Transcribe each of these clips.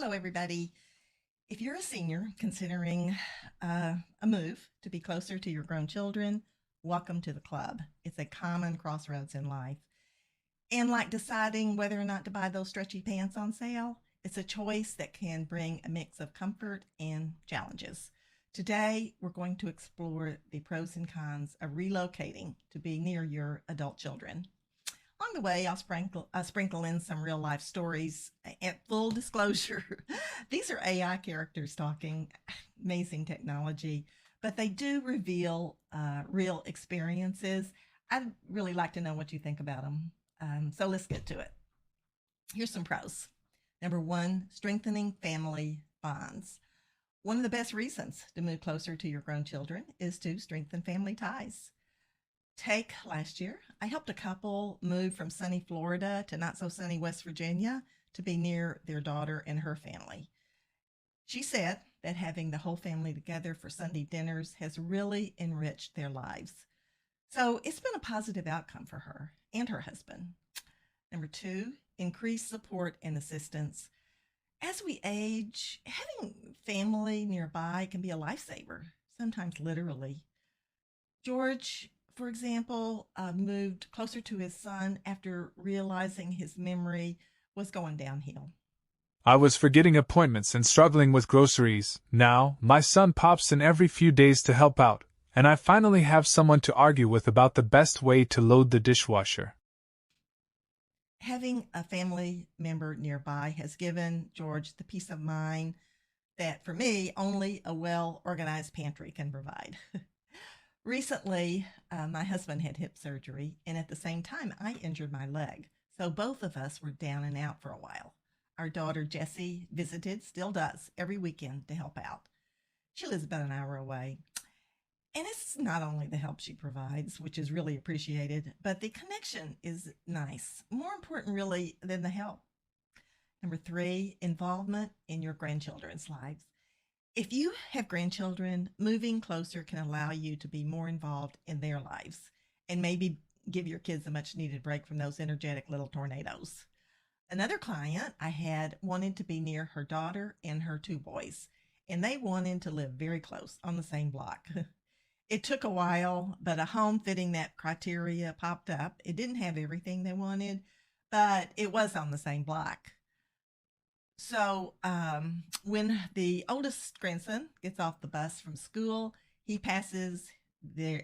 Hello, everybody. If you're a senior considering a move to be closer to your grown children, welcome to the club. It's a common crossroads in life. And like deciding whether or not to buy those stretchy pants on sale, it's a choice that can bring a mix of comfort and challenges. Today, we're going to explore the pros and cons of relocating to be near your adult children. Along the way, I'll sprinkle in some real life stories. At full disclosure, these are AI characters talking, amazing technology, but they do reveal real experiences. I'd really like to know what you think about them. So let's get to it. Here's some pros. Number one, strengthening family bonds. One of the best reasons to move closer to your grown children is to strengthen family ties. Take last year, I helped a couple move from sunny Florida to not so sunny West Virginia to be near their daughter and her family. She said that having the whole family together for Sunday dinners has really enriched their lives. So it's been a positive outcome for her and her husband. Number two, increased support and assistance. As we age, having family nearby can be a lifesaver, sometimes literally. George, for example, moved closer to his son after realizing his memory was going downhill. I was forgetting appointments and struggling with groceries. Now, my son pops in every few days to help out, and I finally have someone to argue with about the best way to load the dishwasher. Having a family member nearby has given George the peace of mind that, for me, only a well organized pantry can provide. Recently, my husband had hip surgery, and at the same time, I injured my leg. So both of us were down and out for a while. Our daughter Jessie visited, still does, every weekend to help out. She lives about an hour away. And it's not only the help she provides, which is really appreciated, but the connection is nice. More important, really, than the help. Number three, involvement in your grandchildren's lives. If you have grandchildren, moving closer can allow you to be more involved in their lives and maybe give your kids a much needed break from those energetic little tornadoes. Another client I had wanted to be near her daughter and her two boys, and they wanted to live very close on the same block. It took a while, but a home fitting that criteria popped up. It didn't have everything they wanted, but it was on the same block. So when the oldest grandson gets off the bus from school, he passes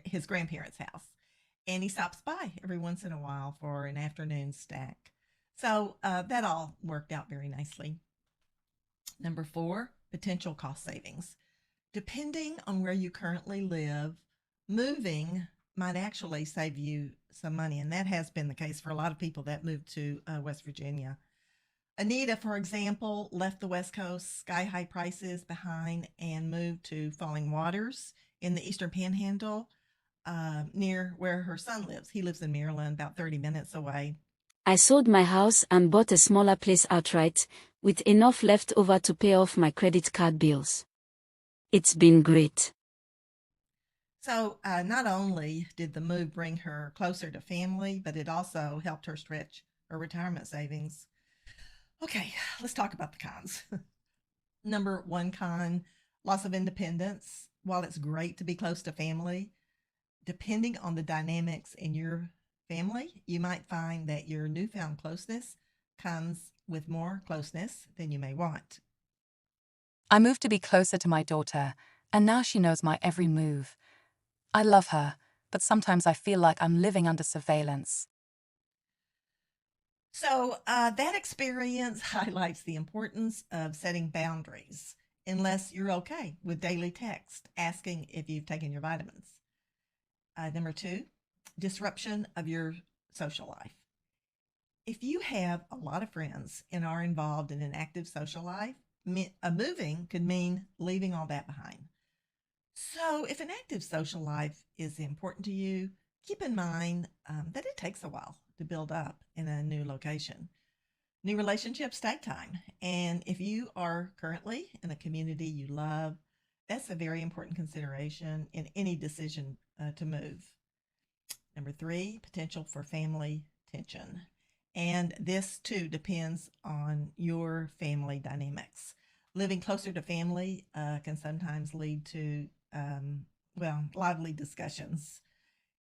his grandparents' house and he stops by every once in a while for an afternoon snack. So that all worked out very nicely. Number four, potential cost savings. Depending on where you currently live, moving might actually save you some money. And that has been the case for a lot of people that moved to West Virginia. Anita, for example, left the West Coast sky high prices behind and moved to Falling Waters in the Eastern Panhandle near where her son lives. He lives in Maryland, about 30 minutes away. I sold my house and bought a smaller place outright, with enough left over to pay off my credit card bills. It's been great. So not only did the move bring her closer to family, but it also helped her stretch her retirement savings. Okay, let's talk about the cons. Number one con, loss of independence. While it's great to be close to family, depending on the dynamics in your family, you might find that your newfound closeness comes with more closeness than you may want. I moved to be closer to my daughter, and now she knows my every move. I love her, but sometimes I feel like I'm living under surveillance. So that experience highlights the importance of setting boundaries, unless you're okay with daily text asking if you've taken your vitamins. Number two, disruption of your social life. If you have a lot of friends and are involved in an active social life, moving could mean leaving all that behind. So if an active social life is important to you, keep in mind that it takes a while to build up in a new location. New relationships take time. And if you are currently in a community you love, that's a very important consideration in any decision to move. Number three, potential for family tension. And this too depends on your family dynamics. Living closer to family can sometimes lead to, lively discussions.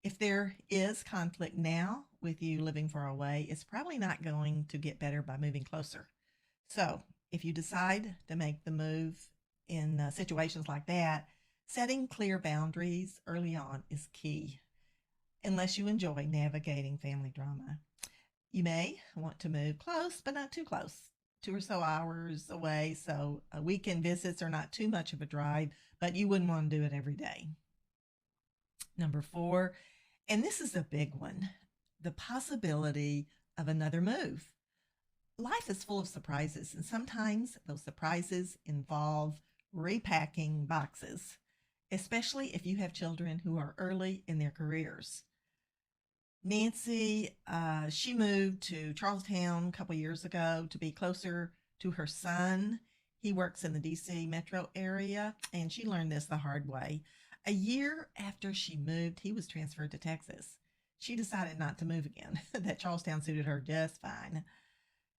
If there is conflict now with you living far away, it's probably not going to get better by moving closer. So, if you decide to make the move in situations like that, setting clear boundaries early on is key, unless you enjoy navigating family drama. You may want to move close, but not too close, 2 or so hours away. So, weekend visits are not too much of a drive, but you wouldn't want to do it every day. Number four, and this is a big one, the possibility of another move. Life is full of surprises, and sometimes those surprises involve repacking boxes, especially if you have children who are early in their careers. Nancy, she moved to Charlestown a couple years ago to be closer to her son. He works in the DC metro area, and she learned this the hard way. A year after she moved, he was transferred to Texas. She decided not to move again, that Charlestown suited her just fine.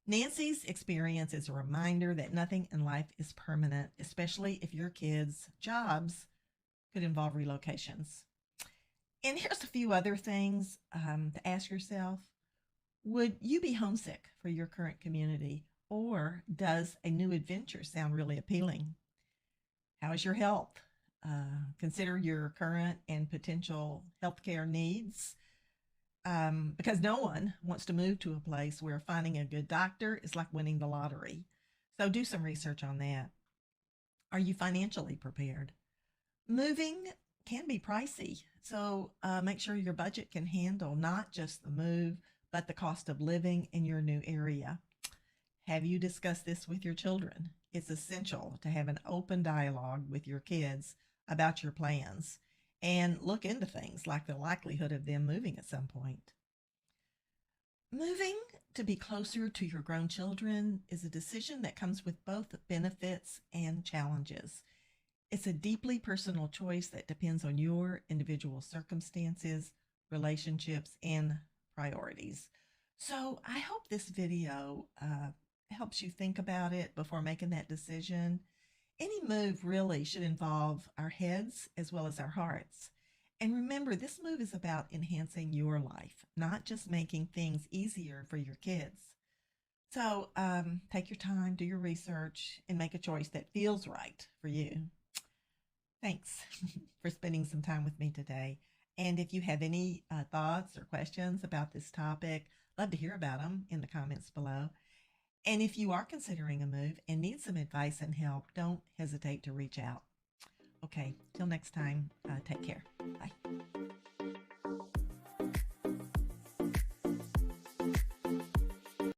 Nancy's experience is a reminder that nothing in life is permanent, especially if your kids' jobs could involve relocations. And here's a few other things to ask yourself. Would you be homesick for your current community, or does a new adventure sound really appealing? How is your health? Consider your current and potential healthcare needs, because no one wants to move to a place where finding a good doctor is like winning the lottery. So do some research on that. Are you financially prepared? Moving can be pricey, so make sure your budget can handle not just the move, but the cost of living in your new area. Have you discussed this with your children? It's essential to have an open dialogue with your kids about your plans and look into things like the likelihood of them moving at some point. Moving to be closer to your grown children is a decision that comes with both benefits and challenges. It's a deeply personal choice that depends on your individual circumstances, relationships, and priorities. So I hope this video helps you think about it before making that decision. Any move really should involve our heads as well as our hearts. And remember, this move is about enhancing your life, not just making things easier for your kids. So take your time, do your research, and make a choice that feels right for you. Thanks for spending some time with me today. And if you have any thoughts or questions about this topic, love to hear about them in the comments below. And if you are considering a move and need some advice and help, don't hesitate to reach out. Okay, till next time, take care. Bye.